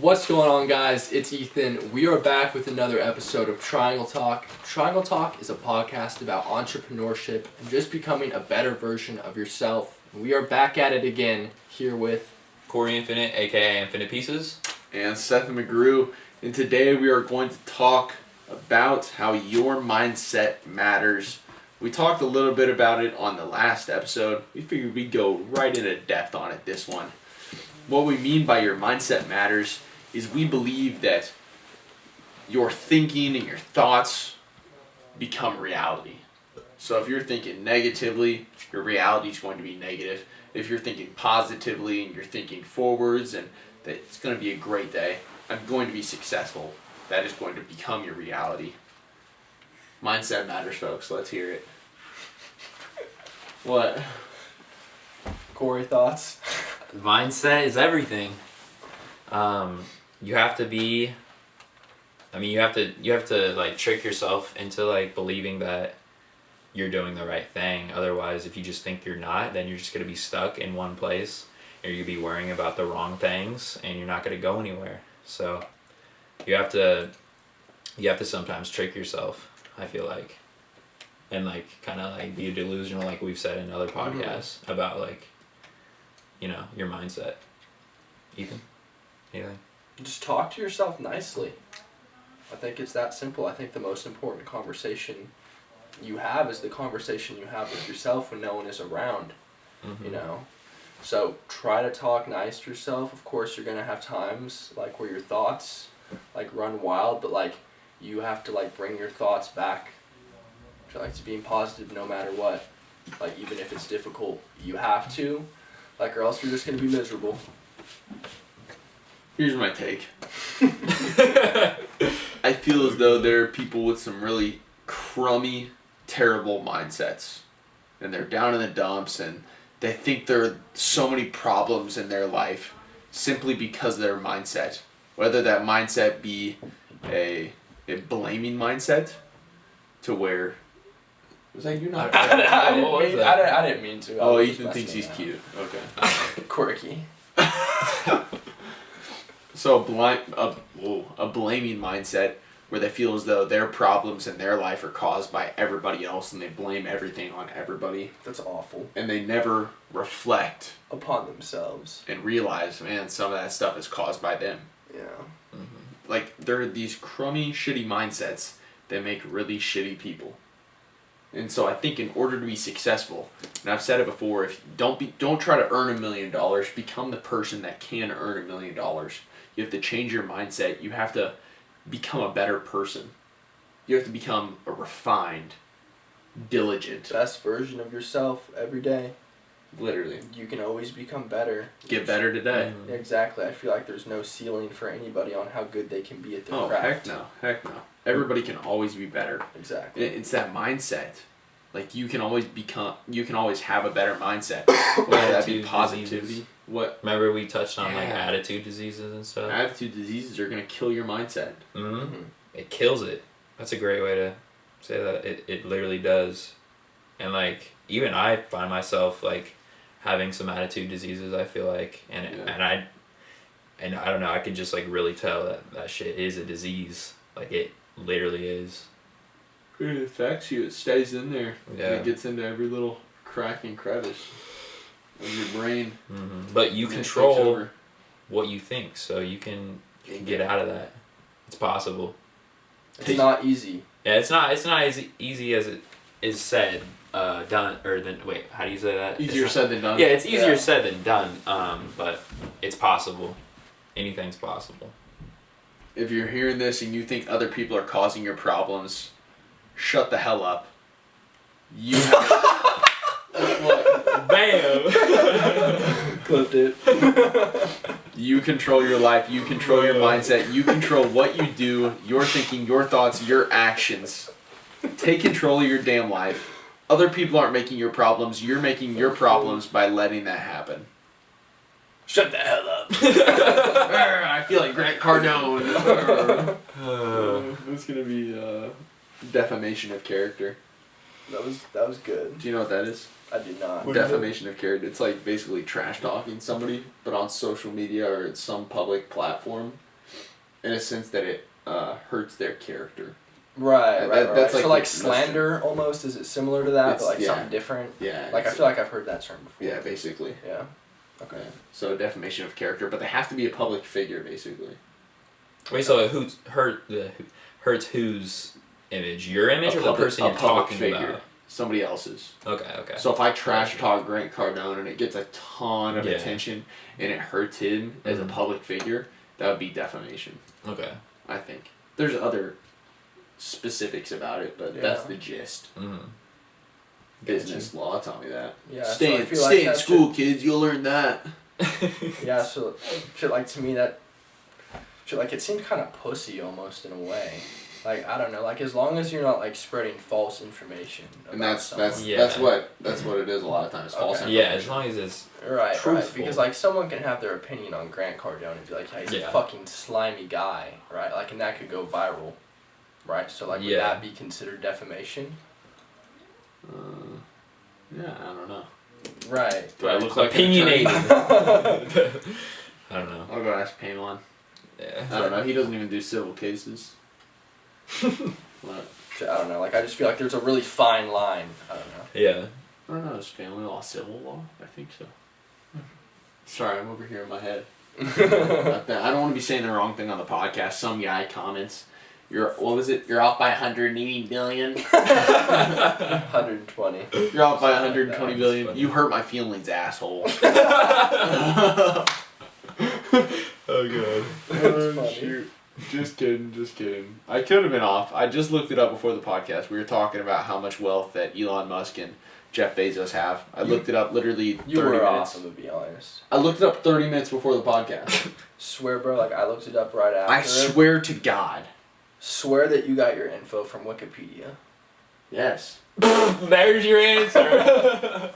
What's going on, guys? It's Ethan. We are back with another episode of Triangle Talk. Triangle Talk is a podcast about entrepreneurship and just becoming a better version of yourself. We are back at it again here with Cory Infinite, aka Infinite Pieces. And Seth McGrew. And today we are going to talk about how your mindset matters. We talked a little bit about it on the last episode. We figured we'd go right into depth on it this one. What we mean by your mindset matters is we believe that your thinking and your thoughts become reality. So if you're thinking negatively, your reality is going to be negative. If you're thinking positively and you're thinking forwards and that it's going to be a great day, I'm going to be successful, that is going to become your reality. Mindset matters, folks. Let's hear it. What? Cory, thoughts? Mindset is everything. You have to be. You have to like trick yourself into like believing that you're doing the right thing. Otherwise, if you just think you're not, then you're just gonna be stuck in one place, or you'll be worrying about the wrong things, and you're not gonna go anywhere. So, you have to sometimes trick yourself. I feel like, and like kind of like be delusional, like we've said in other podcasts about like, your mindset. Ethan, anything? Just talk to yourself nicely. I think it's that simple. I think the most important conversation you have is the conversation you have with yourself when no one is around. Mm-hmm. So try to talk nice to yourself. Of course, you're gonna have times like where your thoughts like run wild, but like you have to like bring your thoughts back to being positive no matter what. Like even if it's difficult, you have to. Like or else you're just gonna be miserable. Here's my take. I feel as though there are people with some really crummy, terrible mindsets. And they're down in the dumps and they think there are so many problems in their life simply because of their mindset. Whether that mindset be a blaming mindset to where... Was that you not? I didn't mean to. Oh, Ethan thinks he's cute. Okay. Quirky. So a blaming mindset where they feel as though their problems in their life are caused by everybody else and they blame everything on everybody. That's awful. And they never reflect upon themselves and realize, man, some of that stuff is caused by them. Yeah. Mm-hmm. Like there are these crummy, shitty mindsets that make really shitty people. And so I think in order to be successful, and I've said it before, if you don't try to earn $1 million, become the person that can earn $1 million. You have to change your mindset. You have to become a better person. You have to become a refined, diligent. Best version of yourself every day. Literally. You can always become better. Get better today. Exactly. I feel like there's no ceiling for anybody on how good they can be at their craft. Heck no. Everybody can always be better. Exactly. It's that mindset. Like you can always have a better mindset. Whether that be positivity. Diseases. What? Remember we touched on like attitude diseases and stuff? Attitude diseases are going to kill your mindset. Mm-hmm. It kills it. That's a great way to say that. It literally does. And like even I find myself like having some attitude diseases, I feel like, and I don't know, I can just like really tell that shit is a disease. Like it literally is. It affects you. It stays in there. Yeah. And it gets into every little crack and crevice of your brain. Mm-hmm. But you control what you think, so you can get out of that. It's possible. It's not easy. Yeah, it's not as easy as it is said. Done or then wait, how do you say that? Easier said than done. Yeah, it's easier said than done. But it's possible. Anything's possible. If you're hearing this and you think other people are causing your problems, shut the hell up. You have... What? Bam! Clipped it. You control your life. You control your mindset. You control what you do, your thinking, your thoughts, your actions. Take control of your damn life. Other people aren't making your problems. You're making your problems by letting that happen. Shut the hell up. I feel like Grant Cardone. It's going to be defamation of character. That was good. Do you know what that is? I did not. Defamation of character. It's like basically trash talking somebody, but on social media or at some public platform. in a sense that it hurts their character. Right. That's So like slander almost, is it similar to that, but like something different? Yeah. Like I feel like I've heard that term before. Yeah, basically. Yeah. Okay. Yeah. So defamation of character, but they have to be a public figure, basically. Wait, so it hurts whose image? Your image or the person you're talking about? Somebody else's. Okay. So if I trash talk Grant Cardone and it gets a ton of attention and it hurts him as a public figure, that would be defamation. Okay. I think. There's other specifics about it, but that's the gist. Business law taught me that. Yeah. Stay in school, kids. You'll learn that. Yeah. So shit like to me that shit like it seemed kind of pussy almost in a way. Like I don't know. Like as long as you're not like spreading false information. And that's what it is a lot of times. False information. Yeah, as long as it's right. Because like someone can have their opinion on Grant Cardone and be like, hey, he's a fucking slimy guy, right? Like and that could go viral, right? So like would that be considered defamation? Yeah, I don't know. Right. Do I look like opinionated? I don't know. I'll go ask Pamela. Yeah. I don't know. He doesn't even do civil cases. What? I don't know. Like I just feel like there's a really fine line. I don't know. Yeah. I don't know. Is family law civil law? I think so. Sorry, I'm over here in my head. I don't want to be saying the wrong thing on the podcast. Some guy comments, You're off by 180 billion. 120. You're off by 120 billion. Funny. You hurt my feelings, asshole. Oh god. Oh shoot. Just kidding. I could have been off. I just looked it up before the podcast. We were talking about how much wealth that Elon Musk and Jeff Bezos have. I looked it up literally 30 You were minutes. awesome, to be honest. I looked it up 30 minutes before the podcast. Swear, bro, like I looked it up right after. I swear to God. Swear that you got your info from Wikipedia. Yes. There's your answer.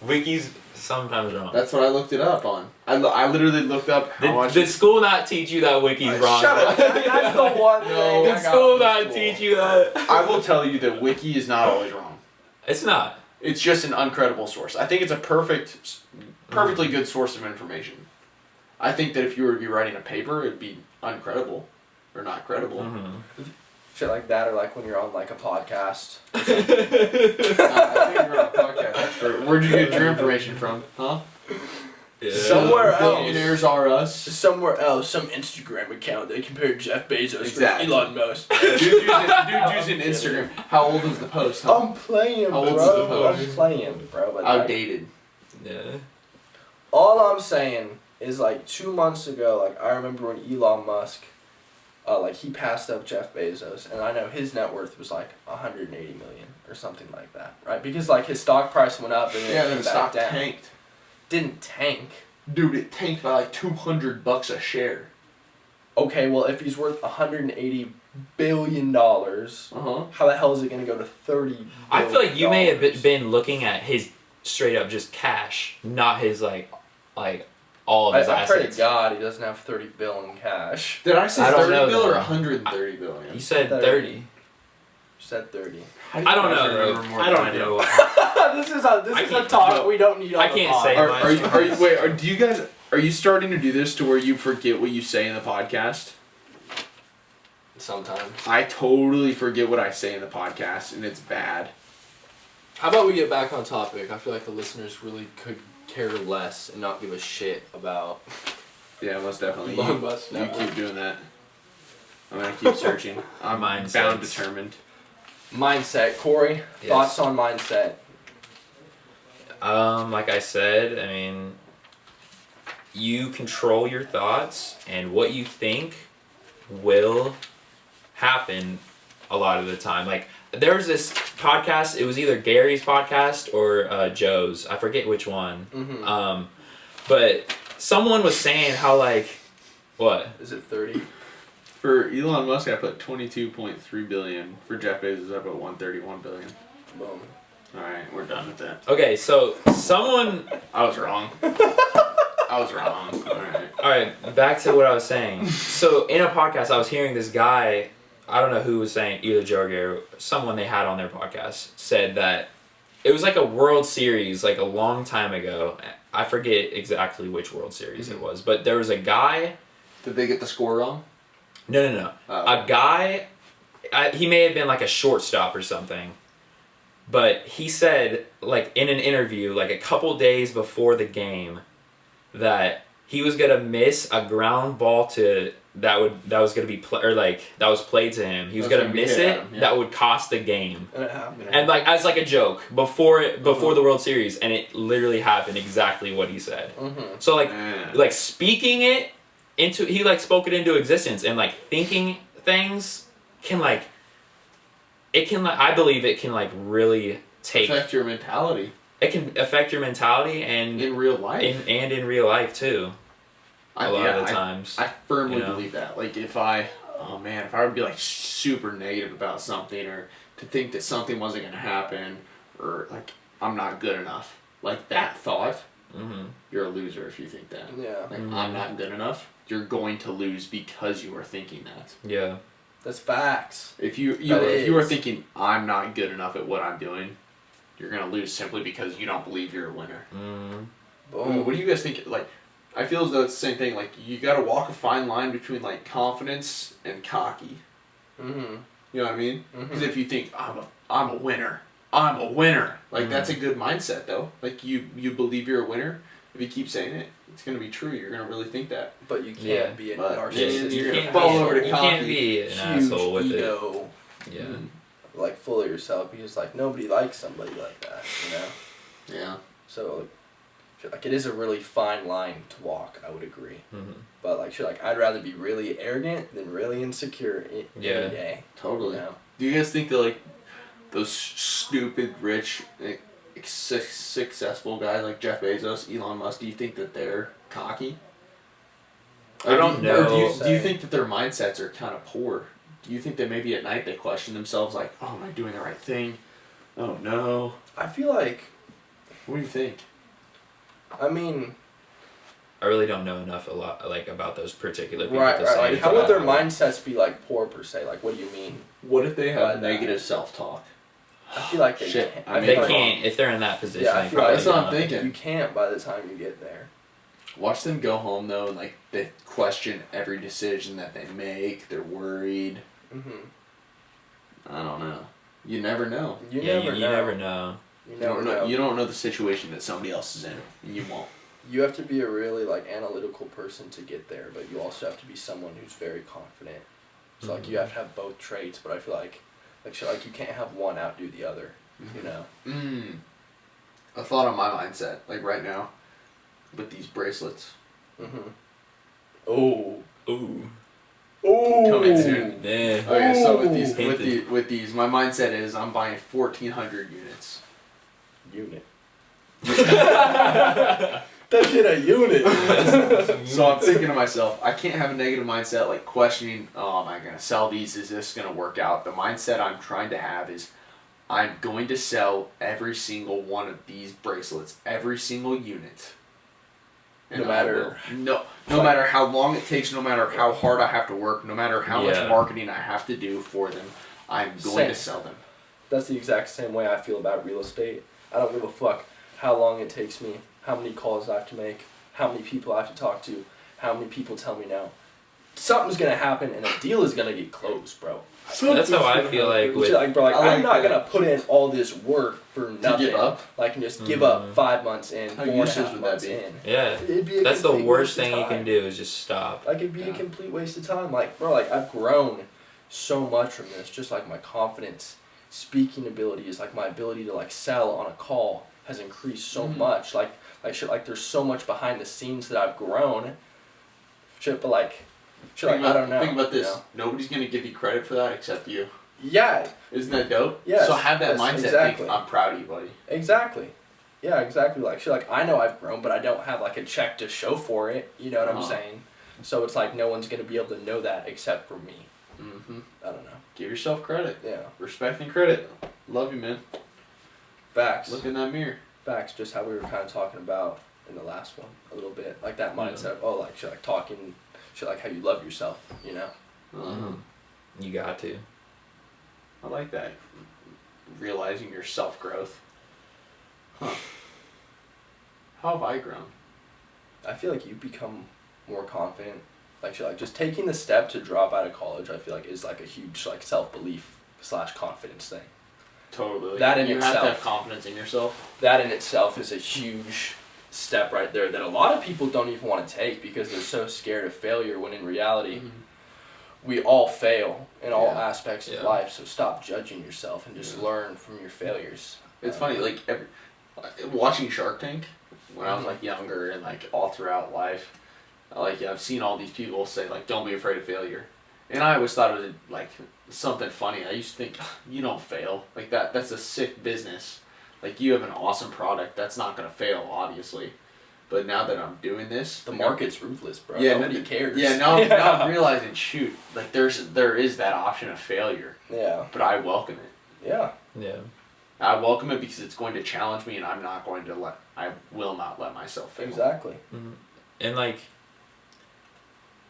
Wiki's sometimes wrong. That's what I looked it up on. I literally looked up how much. Did school not teach you that Wiki's wrong? Shut up. That's the one thing. Did school not teach you that? I will tell you that Wiki is not always wrong. It's not. It's just an uncredible source. I think it's a perfectly good source of information. I think that if you were to be writing a paper, it'd be uncredible. Or not credible. Mm-hmm. Shit like that, or like when you're on like a podcast. I think you're on a podcast. Where'd you get your information from? Huh? Yeah. Somewhere else. Billionaires are us. Somewhere else, some Instagram account they compared Jeff Bezos with Elon Musk. Dude using Instagram. How old was the post? Huh? I'm playing, How old bro. is the post? I'm playing, bro. But outdated. Yeah. All I'm saying is like 2 months ago, like I remember when Elon Musk, like he passed up Jeff Bezos, and I know his net worth was like 180 million or something like that, right? Because like his stock price went up and then the it stock down. tanked. Didn't tank. Dude, it tanked by like $200 a share. Okay, well if he's worth $180 billion, how the hell is it gonna go to $30 billion? I feel like you may have been looking at his straight up just cash, not his like all of his I pray assets. to God he doesn't have $30 billion in cash. Did I say I don't 30 know, bill or though. 130 billion? You said 30. 30. You said 30. I don't know. I don't know. This is a talk we don't need on I the can't pod. say Are you starting to do this to where you forget what you say in the podcast? Sometimes. I totally forget what I say in the podcast, and it's bad. How about we get back on topic? I feel like the listeners really could care less and not give a shit about... Yeah, most definitely. Elon Musk You network. keep doing that. I'm going to keep searching. I'm bound determined. Mindset. Cory, Yes. thoughts on mindset? Like I said, I mean, you control your thoughts, and what you think will happen a lot of the time. Like, there was this podcast, it was either Gary's podcast or Joe's. I forget which one. Mm-hmm. But someone was saying how, like, what? Is it 30? For Elon Musk, I put 22.3 billion. For Jeff Bezos, I put 131 billion. Boom. Alright, we're done with that. Okay, so someone... I was wrong. Alright, back to what I was saying. So, in a podcast, I was hearing this guy, I don't know who was saying, either Joe or Gary, someone they had on their podcast, said that it was like a World Series, like a long time ago. I forget exactly which World Series it was, but there was a guy... Did they get the score wrong? No. A guy, he may have been like a shortstop or something, but he said, like, in an interview, like a couple days before the game, that he was gonna miss a ground ball that was gonna be that was played to him. He was gonna miss it. Yeah. That would cost the game. And it happened. And like as like a joke before the World Series, and it literally happened exactly what he said. So like speaking it into he like spoke it into existence, and like thinking things can like it can like I believe it can like really affect your mentality. It can affect your mentality and in real life and in real life too. A lot of the times. I firmly believe that. Like if I would be like super negative about something, or to think that something wasn't gonna happen, or like I'm not good enough. Like that thought, you're a loser if you think that. Yeah. Like I'm not good enough. You're going to lose because you are thinking that. Yeah. That's facts. If you are thinking I'm not good enough at what I'm doing, you're gonna lose simply because you don't believe you're a winner. Boom. What do you guys think? Like, I feel as though it's the same thing. Like, you gotta walk a fine line between like confidence and cocky. You know what I mean? Because if you think I'm a winner, like that's a good mindset though. Like you believe you're a winner. If you keep saying it, it's gonna be true. You're gonna really think that. But you can't be a narcissist. You're gonna fall over to you cocky. can't be an asshole with ego. it. Yeah. Like full of yourself, because like nobody likes somebody like that, you know. Yeah. So, like it is a really fine line to walk. I would agree. But like I'd rather be really arrogant than really insecure any day. Totally. You know? Do you guys think that like those stupid rich, successful guys like Jeff Bezos, Elon Musk, do you think that they're cocky? I don't know. Or do you think that their mindsets are kind of poor? Do you think that maybe at night they question themselves like, oh, am I doing the right thing? Oh no. I feel like. What do you think? I mean. I really don't know enough about those particular people to say. Like, how would their mindsets be like poor per se? Like, what do you mean? What if they have negative self-talk? I feel like they can't. I mean, they can't if they're in that position. Yeah, I feel like that's what I'm thinking. You can't by the time you get there. Watch them go home though, and like they question every decision that they make. They're worried. I don't know. You never know. You never know. You don't know the situation that somebody else is in, and you won't. You have to be a really like analytical person to get there, but you also have to be someone who's very confident. So like you have to have both traits, but I feel like you can't have one outdo the other. You know. A thought on my mindset, like right now, with these bracelets. Oh. Ooh. Oh. Coming soon. Yeah. Okay, so with these, my mindset is I'm buying 1,400 units. Unit. That shit a unit. So I'm thinking to myself, I can't have a negative mindset like questioning, oh, am I gonna sell these? Is this gonna work out? The mindset I'm trying to have is, I'm going to sell every single one of these bracelets, every single unit. And no matter how long it takes, no matter how hard I have to work, no matter how much marketing I have to do for them, I'm going to sell them. That's the exact same way I feel about real estate. I don't give a fuck how long it takes me, how many calls I have to make, how many people I have to talk to, how many people tell me no. Something's gonna happen and a deal is gonna get closed, bro. That's how I feel like with... I'm not gonna put in all this work for nothing. To give up? Like, and just give up 5 months in, 4.5 months in. Yeah. That's the worst thing you can do is just stop. Like, it'd be a complete waste of time. Like, bro, like, I've grown so much from this. Just, like, my confidence, speaking abilities, like, my ability to, like, sell on a call has increased so much. Like, there's so much behind the scenes that I've grown. Shit, but, like... I don't know. Think about this. You know? Nobody's going to give you credit for that except you. Yeah. Isn't that dope? Yeah. So have that mindset. Exactly. Think, I'm proud of you, buddy. Exactly. Yeah, exactly. Like, I know I've grown, but I don't have, like, a check to show for it. You know what I'm saying? So it's like no one's going to be able to know that except for me. I don't know. Give yourself credit. Yeah. Respect and credit. Love you, man. Facts. Look in that mirror. Facts. Just how we were kind of talking about in the last one a little bit. Like, that mindset of, talking... Shit, like how you love yourself, you know? You got to. I like that. Realizing your self-growth. Huh. How have I grown? I feel like you've become more confident Like just taking the step to drop out of college, I feel like is like a huge like self-belief / confidence thing. Totally. That in you itself. have to have confidence in yourself. That in itself is a huge step right there that a lot of people don't even want to take because they're so scared of failure when in reality we all fail in all aspects of life, so stop judging yourself and just learn from your failures. It's funny, like watching Shark Tank when I was like younger and like all throughout life, like I've seen all these people say like don't be afraid of failure, and I always thought it was like something funny. I used to think you don't fail, like that's a sick business, like you have an awesome product that's not gonna fail obviously, but now that I'm doing this, the market's ruthless, bro. Yeah, Nobody cares. Yeah, now I'm realizing, shoot, like there is that option of failure. Yeah. But I welcome it. Yeah. Yeah. I welcome it because it's going to challenge me, and I will not let myself fail. Exactly. Mm-hmm. And like,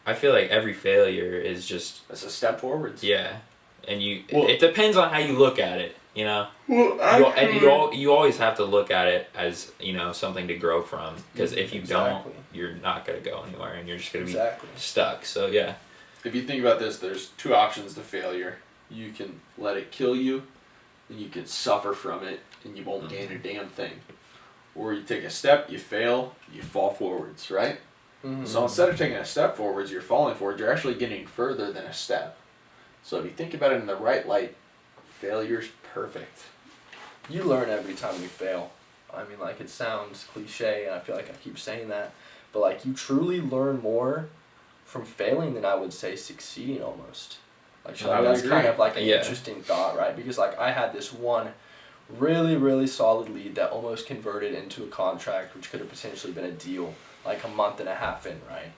I feel like every failure is just It's a step forwards. Yeah, and it depends on how you look at it, you know. You always have to look at it as, you know, something to grow from, because if you don't, you're not gonna go anywhere, and you're just gonna be stuck. So yeah. If you think about this, there's two options to failure. You can let it kill you, and you can suffer from it, and you won't gain a damn thing. Or you take a step, you fail, you fall forwards, right? Mm-hmm. So instead of taking a step forwards, you're falling forward, you're actually getting further than a step. So if you think about it in the right light, failure's perfect. You learn every time you fail. I mean, like, it sounds cliche, and I feel like I keep saying that, but like, you truly learn more from failing than I would say succeeding almost. Like, so that's kind of like an interesting thought, right? Because like I had this one really, really solid lead that almost converted into a contract, which could have potentially been a deal like a month and a half in, right?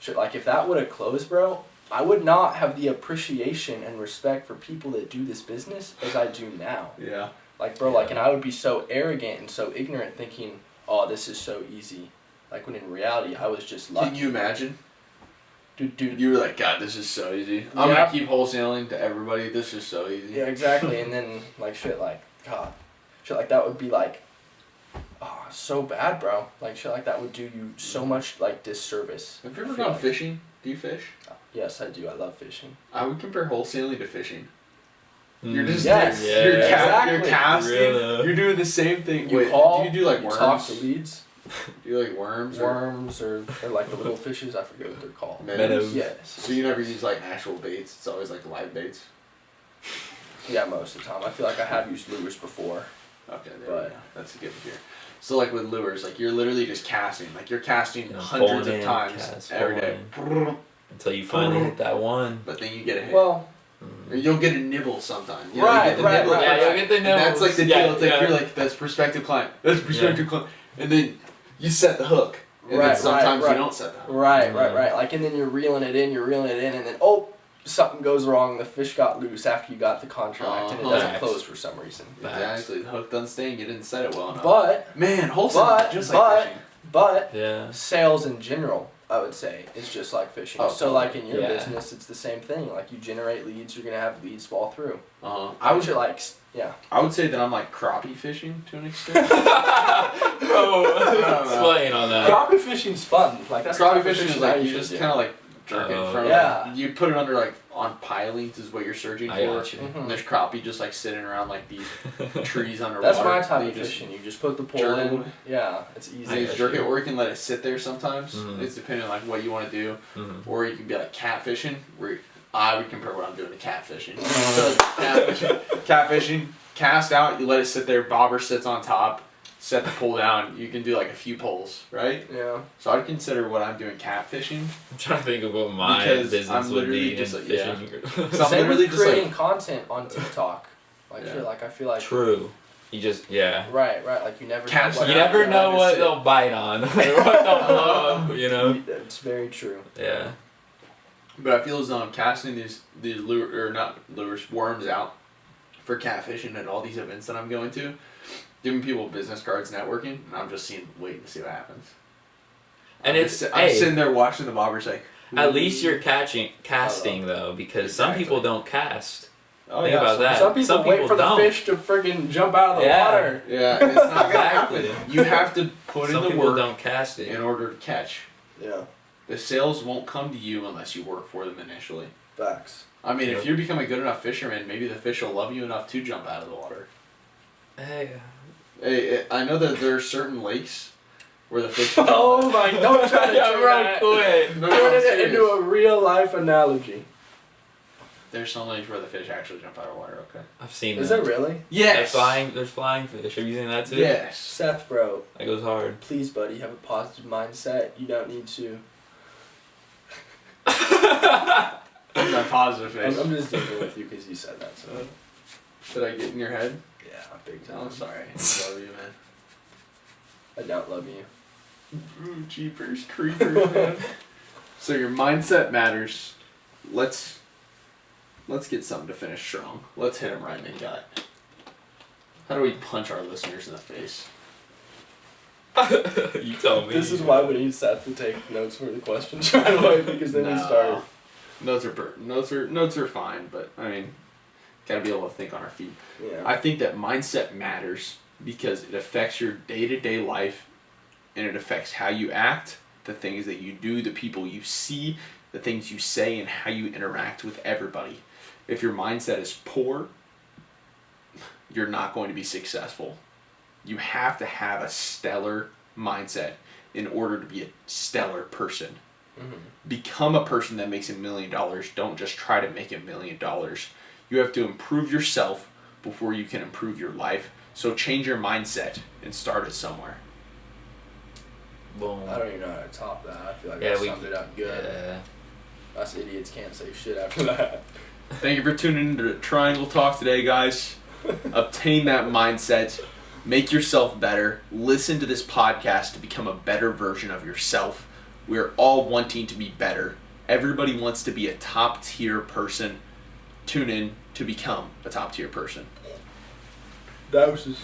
So like if that would have closed, bro, I would not have the appreciation and respect for people that do this business as I do now. Yeah. Like, bro, like, and I would be so arrogant and so ignorant thinking, oh, this is so easy. Like, when in reality, I was just lucky. Can you imagine? Dude. You were like, God, this is so easy. I'm going to keep wholesaling to everybody. This is so easy. Yeah, exactly. And then, like, shit like, God. Shit like that would be, like, oh, so bad, bro. Like, shit like that would do you so much, like, disservice. Have you ever gone fishing? Do you fish? Yes, I do. I love fishing. I would compare wholesaling to fishing. You're just you're casting. Really? You're doing the same thing. Do you do like worms? Talk to leads. Do you like worms? Worms or like the little fishes. I forget what they're called. Minnows. Yes. So you never use like actual baits. It's always like live baits. Yeah, most of the time. I feel like I have used lures before. Okay, there we go. That's good to hear. So like with lures, like you're literally just casting. Like you're casting hundreds of times every day. Until you finally hit that one. But then you get a hit. Well, or you'll get a nibble sometime. You right. Yeah, you'll get the nibble. That's like the deal. It's like you're like, that's prospective client. That's prospective client. And then you set the hook. And then sometimes you don't set the hook. Right. Like, and then you're reeling it in, and then, something goes wrong. The fish got loose after you got the contract, and it doesn't close for some reason. Exactly. The hook doesn't stay, and you didn't set it well enough. But, man, wholesale just like fishing. But, sales in general, I would say, is just like fishing. So, like, in your business, it's the same thing. Like, you generate leads, you're going to have leads fall through. I would say that I'm like crappie fishing to an extent. Bro, explain on that. Crappie fishing's fun. Like, that's crappie fishing is like, you just kind of like jerk it in front of you put it under like on pilings is what you're searching for. And there's crappie just like sitting around like these trees underwater. That's my type of fishing. You just put the pole in. Yeah, it's easy. You jerk it, or you can let it sit there sometimes. It's depending on like what you want to do. Or you can be like catfishing, where I would compare what I'm doing to catfishing. So catfishing, cast out, you let it sit there, bobber sits on top. Set the pole down, you can do like a few poles, right? Yeah. So I'd consider what I'm doing catfishing. I'm trying to think of what my business would be in fishing. Same with creating content on TikTok. Like, I feel like... True. You just, Right, like you never... You never know what they'll bite on. Or what they'll blow up, you know? It's very true. Yeah. But I feel as though I'm casting these worms out for catfishing at all these events that I'm going to. Giving people business cards, networking, and I'm just waiting to see what happens. And I'm sitting there watching the bobbers like... At least you're casting, though, because some people don't cast. Oh, Think about that. Some people wait for the fish to friggin' jump out of the water. Yeah, it's not going to happen. You have to put in the work don't cast it. in order to catch. Yeah. The sales won't come to you unless you work for them initially. Facts. I mean, Yep. if you become a good enough fisherman, maybe the fish will love you enough to jump out of the water. Hey. Hey, I know that there are certain lakes where the fish... Oh my, don't try to Yeah, turn bro, that. quit. No, Turn I'm it serious. into a real life analogy. There's some lakes where the fish actually jump out of water, okay? I've seen Is that. that really? Yes! There's flying fish. Have you seen that too? Yes. Seth, bro, That goes hard. please, buddy, have a positive mindset. You don't need to. What's that positive face? I'm just dealing with you because you said that. So Did I get in your head? yeah, big No, time. I'm sorry. I love you, man. I don't love you. Ooh, jeepers, creepers, man. So your mindset matters. Let's get something to finish strong. Let's hit him right in the gut. How do we punch our listeners in the face? You tell me. This is why we need Seth to take notes for the questions right away because then we No. start. Notes are fine, but I mean, gotta be able to think on our feet. Yeah. I think that mindset matters because it affects your day-to-day life, and it affects how you act, the things that you do, the people you see, the things you say, and how you interact with everybody. If your mindset is poor, you're not going to be successful. You have to have a stellar mindset in order to be a stellar person. Mm-hmm. Become a person that makes $1 million. Don't just try to make $1 million. You have to improve yourself before you can improve your life. So change your mindset and start it somewhere. Boom. I don't even know how to top that. I feel like Yeah, I we- summed it up good. Yeah. Us idiots can't say shit after that. Thank you for tuning into Triangle Talk today, guys. Obtain that mindset. Make yourself better. Listen to this podcast to become a better version of yourself. We're all wanting to be better. Everybody wants to be a top tier person. Tune in to become a top tier person. Doses.